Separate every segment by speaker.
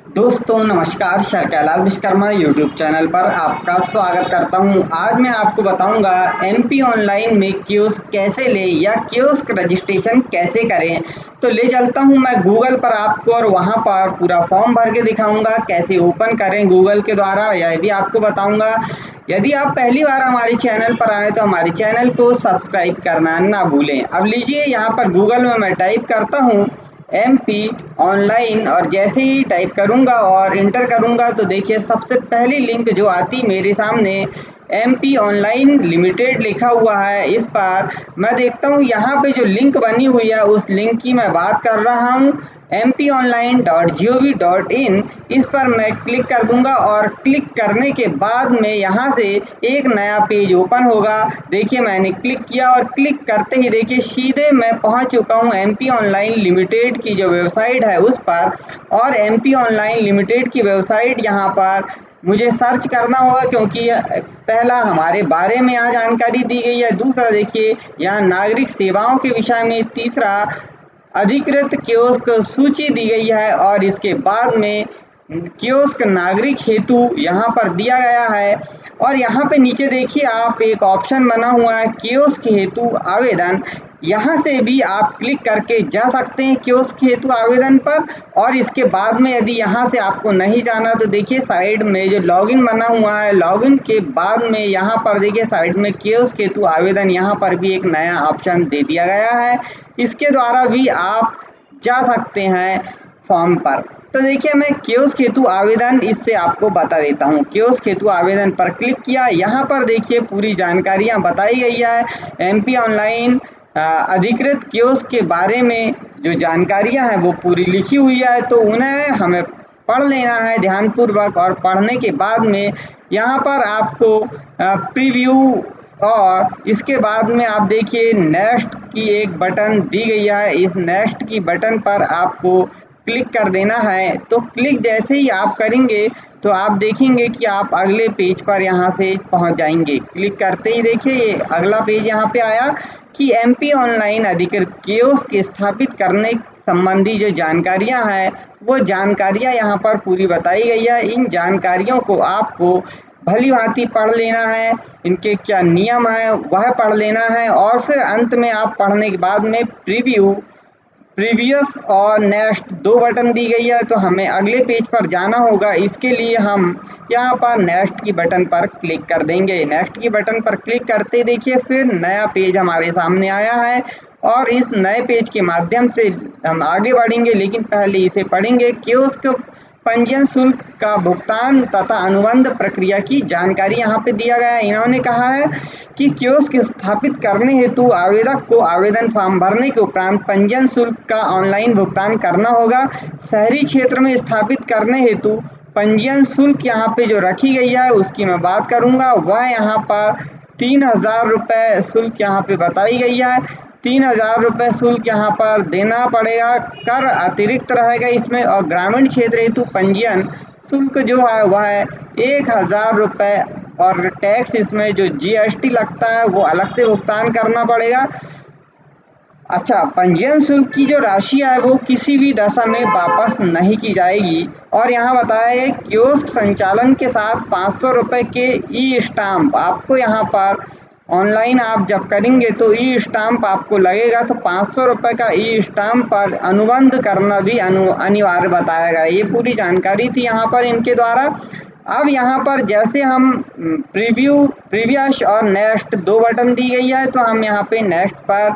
Speaker 1: दोस्तों नमस्कार, sir Kailash Vishwakarma YouTube channel पर आपका स्वागत करता हूं। आज मैं आपको बताऊंगा एमपी ऑनलाइन में कियोस्क कैसे लें या कियोस्क रजिस्ट्रेशन कैसे करें। तो ले चलता हूं मैं गूगल पर आपको और वहां पर पूरा फॉर्म भर के दिखाऊंगा कैसे ओपन करें गूगल के द्वारा, यह भी आपको बताऊंगा। यदि आप पहली बार हमारे चैनल पर आए तो हमारे चैनल को सब्सक्राइब करना ना भूलें। अब लीजिए यहाँ पर गूगल में मैं टाइप करता हूँ एमपी ऑनलाइन और जैसे ही टाइप करूंगा और इंटर करूंगा तो देखिए सबसे पहली लिंक जो आती मेरे सामने एमपी ऑनलाइन लिमिटेड लिखा हुआ है। इस पर मैं देखता हूँ यहाँ पे जो लिंक बनी हुई है उस लिंक की मैं बात कर रहा हूँ mponline.gov.in। इस पर मैं क्लिक कर दूंगा और क्लिक करने के बाद में यहाँ से एक नया पेज ओपन होगा। देखिए मैंने क्लिक किया और क्लिक करते ही देखिए सीधे मैं पहुँच चुका हूँ एमपी ऑनलाइन लिमिटेड की जो वेबसाइट है उस पर। और एमपी ऑनलाइन लिमिटेड की वेबसाइट यहाँ पर मुझे सर्च करना होगा क्योंकि पहला हमारे बारे में यहाँ जानकारी दी गई है, दूसरा देखिए यहाँ नागरिक सेवाओं के विषय में, तीसरा अधिकृत कियोस्क सूची दी गई है और इसके बाद में कियोस्क नागरिक हेतु यहाँ पर दिया गया है। और यहाँ पे नीचे देखिए आप एक ऑप्शन बना हुआ है कियोस्क हेतु आवेदन, यहाँ से भी आप क्लिक करके जा सकते हैं कियोस्क हेतु आवेदन पर। और इसके बाद में यदि यहाँ से आपको नहीं जाना तो देखिए साइड में जो लॉगिन बना हुआ है, लॉगिन के बाद में यहाँ पर देखिए साइड में कियोस्क हेतु आवेदन, यहाँ पर भी एक नया ऑप्शन दे दिया गया है। इसके द्वारा भी आप जा सकते हैं फॉर्म पर। तो देखिए मैं कियोस्क हेतु आवेदन इससे आपको बता देता हूँ। कियोस्क हेतु आवेदन पर क्लिक किया, यहाँ पर देखिए पूरी जानकारियाँ बताई गई है एमपी ऑनलाइन अधिकृत कियोस्क के बारे में जो जानकारियाँ हैं वो पूरी लिखी हुई है। तो उन्हें हमें पढ़ लेना है ध्यानपूर्वक और पढ़ने के बाद में यहाँ पर आपको प्रीव्यू और इसके बाद में आप देखिए नेक्स्ट की एक बटन दी गई है। इस नेक्स्ट की बटन पर आपको क्लिक कर देना है। तो क्लिक जैसे ही आप करेंगे तो आप देखेंगे कि आप अगले पेज पर यहाँ से पहुँच जाएंगे। क्लिक करते ही देखिए ये अगला पेज यहाँ पे आया कि एमपी ऑनलाइन अधिकृत कियोस्क स्थापित करने संबंधी जो जानकारियाँ हैं वो जानकारियाँ यहाँ पर पूरी बताई गई है। इन जानकारियों को आपको भली भांति पढ़ लेना है, इनके क्या नियम है वह पढ़ लेना है और फिर अंत में आप पढ़ने के बाद में प्रीव्यू, प्रीवियस और नेक्स्ट दो बटन दी गई है। तो हमें अगले पेज पर जाना होगा, इसके लिए हम यहाँ पर नेक्स्ट की बटन पर क्लिक कर देंगे। नेक्स्ट की बटन पर क्लिक करते देखिए फिर नया पेज हमारे सामने आया है और इस नए पेज के माध्यम से हम आगे बढ़ेंगे, लेकिन पहले इसे पढ़ेंगे। कियोस्क पंजीयन शुल्क का भुगतान तथा अनुबंध प्रक्रिया की जानकारी यहाँ पे दिया गया है। इन्होंने कहा है कि कियोस्क स्थापित करने हेतु आवेदक को आवेदन फॉर्म भरने के उपरांत पंजीयन शुल्क का ऑनलाइन भुगतान करना होगा। शहरी क्षेत्र में स्थापित करने हेतु पंजीयन शुल्क यहाँ पे जो रखी गई है उसकी मैं बात करूँगा, वह यहाँ पर 3000 रुपये शुल्क यहाँ पे बताई गई है। 3000 रुपये शुल्क यहाँ पर देना पड़ेगा, कर अतिरिक्त रहेगा इसमें। और ग्रामीण क्षेत्र हेतु पंजीयन शुल्क जो है वह 1000 रुपये और टैक्स इसमें जो जीएसटी लगता है वो अलग से भुगतान करना पड़ेगा। अच्छा, पंजीयन शुल्क की जो राशि है वो किसी भी दशा में वापस नहीं की जाएगी। और यहाँ बताया है कियोस्क संचालन के साथ 500 रुपये के ई स्टाम्प आपको यहाँ पर ऑनलाइन आप जब करेंगे तो ई स्टाम्प आपको लगेगा। तो 500 रुपये का ई स्टाम्प पर अनुबंध करना भी अनिवार्य बताया गया। ये पूरी जानकारी थी यहाँ पर इनके द्वारा। अब यहाँ पर जैसे हम प्रीव्यू, प्रीवियस और नेक्स्ट दो बटन दी गई है तो हम यहाँ पे नेक्स्ट पर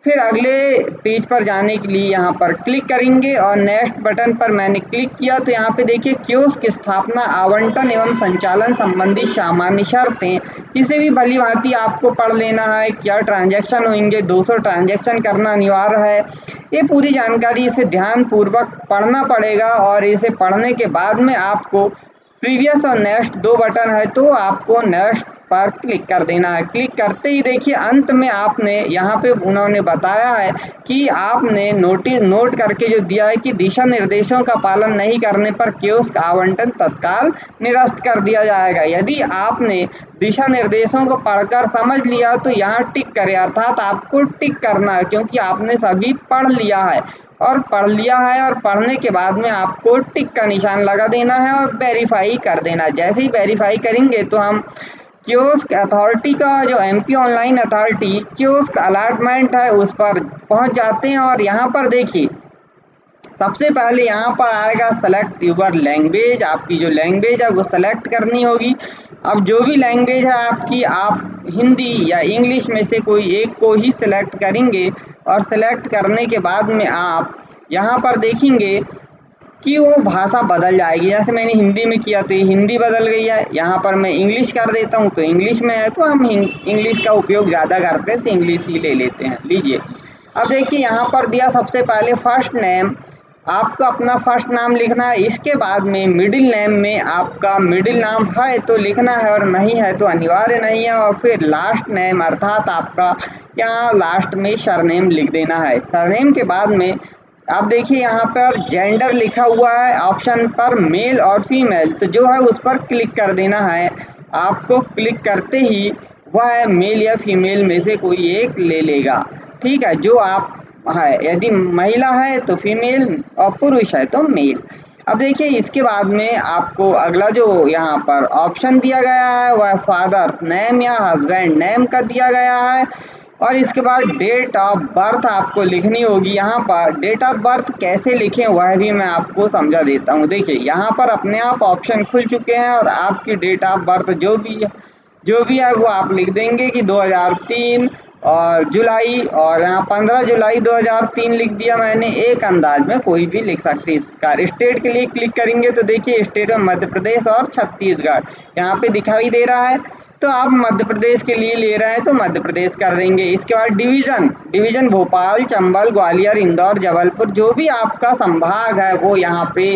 Speaker 1: फिर अगले पेज पर जाने के लिए यहाँ पर क्लिक करेंगे और नेक्स्ट बटन पर मैंने क्लिक किया। तो यहाँ पे देखिए कियोस्क स्थापना, आवंटन एवं संचालन संबंधी सामान्य शर्तें, इसे भी भली भांति आपको पढ़ लेना है। क्या ट्रांजैक्शन होंगे, 200 ट्रांजैक्शन करना अनिवार्य है। ये पूरी जानकारी इसे ध्यानपूर्वक पढ़ना पड़ेगा और इसे पढ़ने के बाद में आपको प्रीवियस और नेक्स्ट दो बटन है तो आपको नेक्स्ट पर क्लिक कर देना है। क्लिक करते ही देखिए अंत में आपने यहाँ पे उन्होंने बताया है कि आपने नोट करके जो दिया है कि दिशा निर्देशों का पालन नहीं करने पर कियोस्क आवंटन तत्काल निरस्त कर दिया जाएगा। यदि आपने दिशा निर्देशों को पढ़कर समझ लिया तो यहाँ टिक करें, अर्थात आपको टिक करना है क्योंकि आपने सभी पढ़ लिया है। और पढ़ लिया है, और पढ़ने के बाद में आपको टिक का निशान लगा देना है और वेरीफाई कर देना। जैसे ही वेरीफाई करेंगे तो हम कियोस्क अथॉरिटी का, जो MP online authority kiosk allotment है, उस पर पहुंच जाते हैं। और यहाँ पर देखिए सबसे पहले यहाँ पर आएगा सेलेक्ट यूर लैंग्वेज। आपकी जो लैंग्वेज है वो सेलेक्ट करनी होगी। अब जो भी लैंग्वेज है आपकी, आप हिंदी या इंग्लिश में से कोई एक को ही सिलेक्ट करेंगे। और सेलेक्ट करने के बाद में आप यहाँ पर देखेंगे कि वो भाषा बदल जाएगी। जैसे मैंने हिंदी में किया तो ये हिंदी बदल गई है। यहाँ पर मैं इंग्लिश कर देता हूँ तो इंग्लिश में है, तो हम इंग्लिश का उपयोग ज़्यादा करते हैं तो इंग्लिश ही ले लेते हैं। लीजिए, अब देखिए यहाँ पर दिया सबसे पहले फर्स्ट नेम, आपको अपना फर्स्ट नाम लिखना है। इसके बाद में मिडिल नेम में आपका मिडिल नाम है तो लिखना है, और नहीं है तो अनिवार्य नहीं है। और फिर लास्ट नेम अर्थात आपका यहाँ लास्ट में सरनेम लिख देना है। सरनेम के बाद में आप देखिए यहाँ पर जेंडर लिखा हुआ है ऑप्शन पर, मेल और फीमेल, तो जो है उस पर क्लिक कर देना है। आपको क्लिक करते ही वह मेल या फीमेल में से कोई एक ले लेगा। ठीक है, जो आप है, यदि महिला है तो फीमेल और पुरुष है तो मेल। अब देखिए इसके बाद में आपको अगला जो यहाँ पर ऑप्शन दिया गया है वह फादर नेम या हस्बैंड नेम का दिया गया है। और इसके बाद डेट ऑफ बर्थ आपको लिखनी होगी। यहाँ पर डेट ऑफ बर्थ कैसे लिखें वह भी मैं आपको समझा देता हूँ। देखिए यहाँ पर अपने आप ऑप्शन खुल चुके हैं, और आपकी डेट ऑफ बर्थ जो भी है वो आप लिख देंगे कि 2003 और जुलाई, और यहाँ 15 जुलाई 2003 लिख दिया मैंने। एक अंदाज में कोई भी लिख सकते हैं इस प्रकार। स्टेट के लिए क्लिक करेंगे तो देखिए स्टेट में मध्य प्रदेश और छत्तीसगढ़ यहाँ पे दिखाई दे रहा है, तो आप मध्य प्रदेश के लिए ले रहे हैं तो मध्य प्रदेश कर देंगे। इसके बाद डिवीज़न भोपाल, चंबल, ग्वालियर, इंदौर, जबलपुर, जो भी आपका संभाग है वो यहाँ पे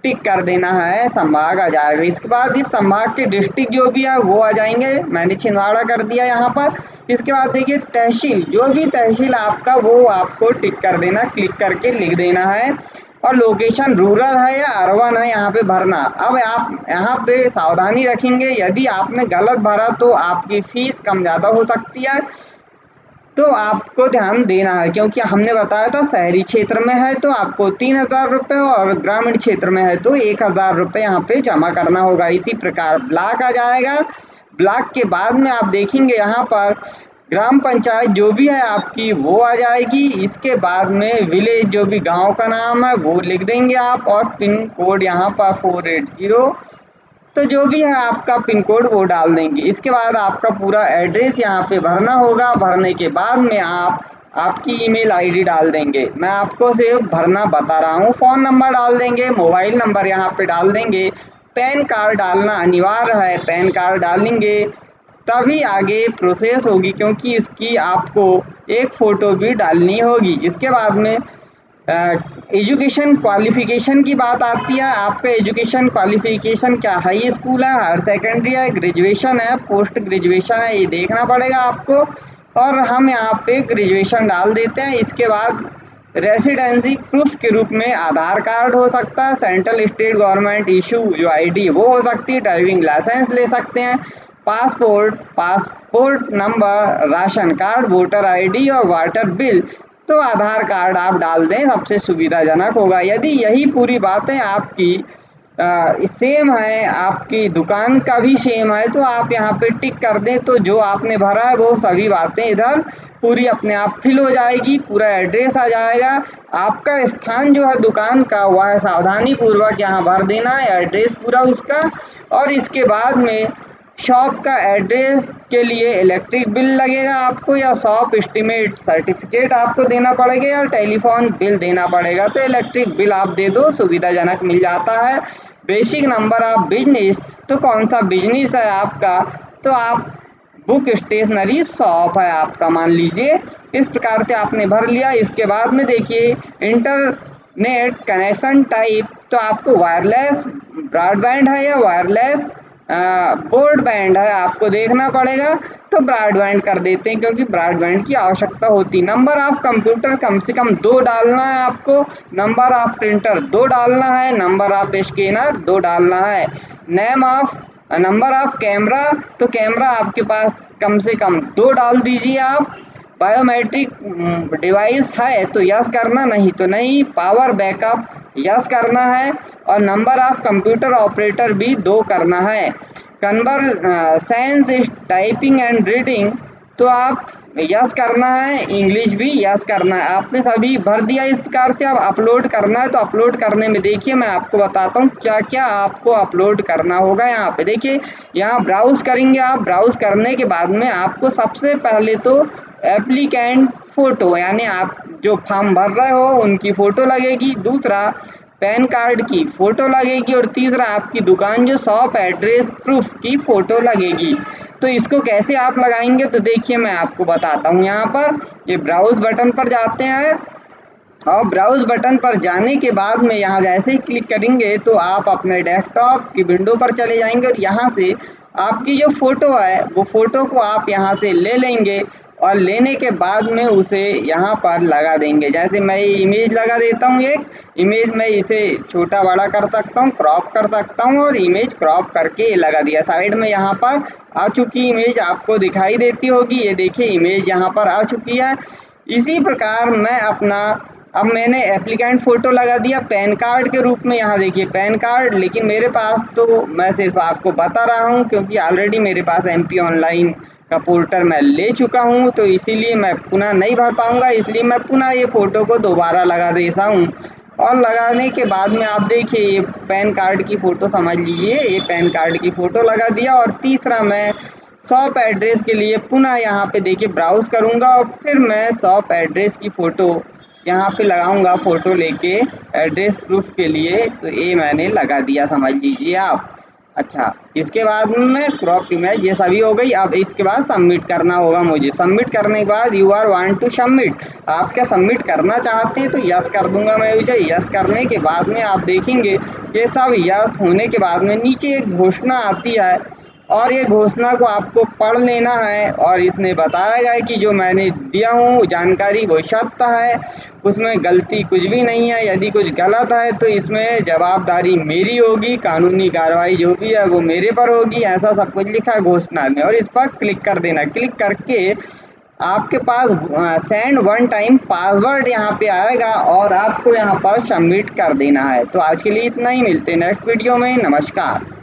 Speaker 1: टिक कर देना है, संभाग आ जाएगा। इसके बाद इस संभाग के डिस्ट्रिक्ट जो भी है वो आ जाएंगे। मैंने छिंदवाड़ा कर दिया यहाँ पर। इसके बाद देखिए तहसील, जो भी तहसील आपका वो आपको टिक कर देना, क्लिक करके लिख देना है। और लोकेशन रूरल है या अर्बन है यहाँ पे भरना। अब आप यहाँ पे सावधानी रखेंगे, यदि आपने गलत भरा तो आपकी फीस कम ज़्यादा हो सकती है, तो आपको ध्यान देना है। क्योंकि हमने बताया था शहरी क्षेत्र में है तो आपको 3000 रुपये, और ग्रामीण क्षेत्र में है तो 1000 रुपये यहाँ पे जमा करना होगा। इसी प्रकार ब्लॉक आ जाएगा। ब्लॉक के बाद में आप देखेंगे यहाँ पर ग्राम पंचायत जो भी है आपकी वो आ जाएगी। इसके बाद में विलेज, जो भी गांव का नाम है वो लिख देंगे आप, और पिन कोड यहाँ पर 480, तो जो भी है आपका पिन कोड वो डाल देंगे। इसके बाद आपका पूरा एड्रेस यहाँ पे भरना होगा। भरने के बाद में आप आपकी ईमेल आईडी डाल देंगे। मैं आपको सिर्फ भरना बता रहा हूँ। फ़ोन नंबर डाल देंगे, मोबाइल नंबर यहाँ पे डाल देंगे। पैन कार्ड डालना अनिवार्य है, पैन कार्ड डालेंगे तभी आगे प्रोसेस होगी, क्योंकि इसकी आपको एक फ़ोटो भी डालनी होगी। इसके बाद में एजुकेशन क्वालिफिकेशन की बात आती है। आपका एजुकेशन क्वालिफिकेशन क्या, हाई स्कूल है, हायर सेकेंडरी है, ग्रेजुएशन है, पोस्ट ग्रेजुएशन है, ये देखना पड़ेगा आपको। और हम यहाँ पे ग्रेजुएशन डाल देते हैं। इसके बाद रेसिडेंसी प्रूफ के रूप में आधार कार्ड हो सकता है, सेंट्रल स्टेट गवर्नमेंट इशू जो आईडी वो हो सकती है, ड्राइविंग लाइसेंस ले सकते हैं, passport number, ration card, voter ID और वाटर बिल। तो आधार कार्ड आप डाल दें, सबसे सुविधाजनक होगा। यदि यही पूरी बातें आपकी सेम है, आपकी दुकान का भी सेम है, तो आप यहाँ पे टिक कर दें, तो जो आपने भरा है वो सभी बातें इधर पूरी अपने आप फिल हो जाएगी। पूरा एड्रेस आ जाएगा। आपका स्थान जो है दुकान का वह सावधानी पूर्वक यहाँ भर देना है, एड्रेस पूरा उसका। और इसके बाद में शॉप का एड्रेस के लिए इलेक्ट्रिक बिल लगेगा आपको, या शॉप एस्टीमेट सर्टिफिकेट आपको देना पड़ेगा, या टेलीफोन बिल देना पड़ेगा। तो इलेक्ट्रिक बिल आप दे दो, सुविधाजनक मिल जाता है। बेसिक नंबर ऑफ बिजनेस, तो कौन सा बिजनेस है आपका, तो आप बुक स्टेशनरी शॉप है आपका, मान लीजिए। इस प्रकार से आपने भर लिया। इसके बाद में देखिए इंटरनेट कनेक्शन टाइप, तो आपको वायरलेस ब्रॉडबैंड है या वायरलेस ब्रॉडबैंड है, आपको देखना पड़ेगा। तो ब्रॉडबैंड कर देते हैं, क्योंकि ब्रॉडबैंड की आवश्यकता होती है। नंबर ऑफ कंप्यूटर कम से कम 2 डालना है आपको, नंबर ऑफ प्रिंटर 2 डालना है, नंबर ऑफ स्कैनर 2 डालना है, नंबर ऑफ कैमरा, तो कैमरा आपके पास कम से कम 2 डाल दीजिए आप। बायोमेट्रिक डिवाइस है तो यस करना, नहीं तो नहीं। पावर बैकअप यस करना है और नंबर ऑफ कंप्यूटर ऑपरेटर भी 2 करना है। कन्वर्सेंस टाइपिंग एंड रीडिंग तो आप यस करना है, इंग्लिश भी यस करना है। आपने सभी भर दिया इस प्रकार से। अब अपलोड करना है तो अपलोड करने में देखिए मैं आपको बताता हूँ क्या क्या आपको अपलोड करना होगा। यहाँ पे देखिए, यहाँ ब्राउज़ करेंगे आप। ब्राउज़ करने के बाद में आपको सबसे पहले तो एप्लीकेंट फ़ोटो यानी आप जो फॉर्म भर रहे हो उनकी फ़ोटो लगेगी, दूसरा पैन कार्ड की फ़ोटो लगेगी और तीसरा आपकी दुकान जो शॉप एड्रेस प्रूफ की फ़ोटो लगेगी। तो इसको कैसे आप लगाएंगे तो देखिए मैं आपको बताता हूँ। यहाँ पर ये ब्राउज़ बटन पर जाते हैं और ब्राउज़ बटन पर जाने के बाद में यहाँ जैसे ही क्लिक करेंगे तो आप अपने डेस्कटॉप की विंडो पर चले जाएंगे और यहाँ से आपकी जो फ़ोटो है वो फ़ोटो को आप यहाँ से ले लेंगे और लेने के बाद में उसे यहाँ पर लगा देंगे। जैसे मैं ये इमेज लगा देता हूँ, एक इमेज मैं इसे छोटा बड़ा कर सकता हूँ, क्रॉप कर सकता हूँ और इमेज क्रॉप करके लगा दिया। साइड में यहाँ पर आ चुकी इमेज आपको दिखाई देती होगी। ये देखिए इमेज यहाँ पर आ चुकी है। इसी प्रकार मैं अपना अब मैंने एप्लीकेंट फ़ोटो लगा दिया पैन कार्ड के रूप में। यहाँ देखिए पैन कार्ड, लेकिन मेरे पास तो मैं सिर्फ आपको बता रहा हूँ क्योंकि ऑलरेडी मेरे पास MP ऑनलाइन का पोर्टल मैं ले चुका हूँ, तो इसीलिए मैं पुनः नहीं भर पाऊँगा। इसलिए मैं पुनः ये फ़ोटो को दोबारा लगा देता हूँ और लगाने के बाद में आप देखिए ये पैन कार्ड की फ़ोटो समझ लीजिए, ये पैन कार्ड की फ़ोटो लगा दिया। और तीसरा मैं शॉप एड्रेस के लिए पुनः यहाँ पे देखिए ब्राउज़ करूँगा और फिर मैं शॉप एड्रेस की फ़ोटो यहाँ पे लगाऊंगा फ़ोटो लेके एड्रेस प्रूफ के लिए। तो ये मैंने लगा दिया समझ लीजिए आप। अच्छा, इसके बाद में क्रॉप इमेज ये सभी हो गई। अब इसके बाद सबमिट करना होगा मुझे। सबमिट करने के बाद you are want to submit, आप क्या सबमिट करना चाहते हैं तो यस कर दूंगा मैं उसे। यस करने के बाद में आप देखेंगे ये सब यस होने के बाद में नीचे एक घोषणा आती है और ये घोषणा को आपको पढ़ लेना है और इसमें बताया गया है कि जो मैंने दिया हूँ जानकारी वो सत्य है, उसमें गलती कुछ भी नहीं है। यदि कुछ गलत है तो इसमें जवाबदारी मेरी होगी, कानूनी कार्रवाई जो भी है वो मेरे पर होगी। ऐसा सब कुछ लिखा है घोषणा में और इस पर क्लिक कर देना। क्लिक करके आपके पास सेंड वन टाइम पासवर्ड यहाँ पे आएगा और आपको यहाँ पर सबमिट कर देना है। तो आज के लिए इतना ही, मिलते हैं नेक्स्ट वीडियो में। नमस्कार।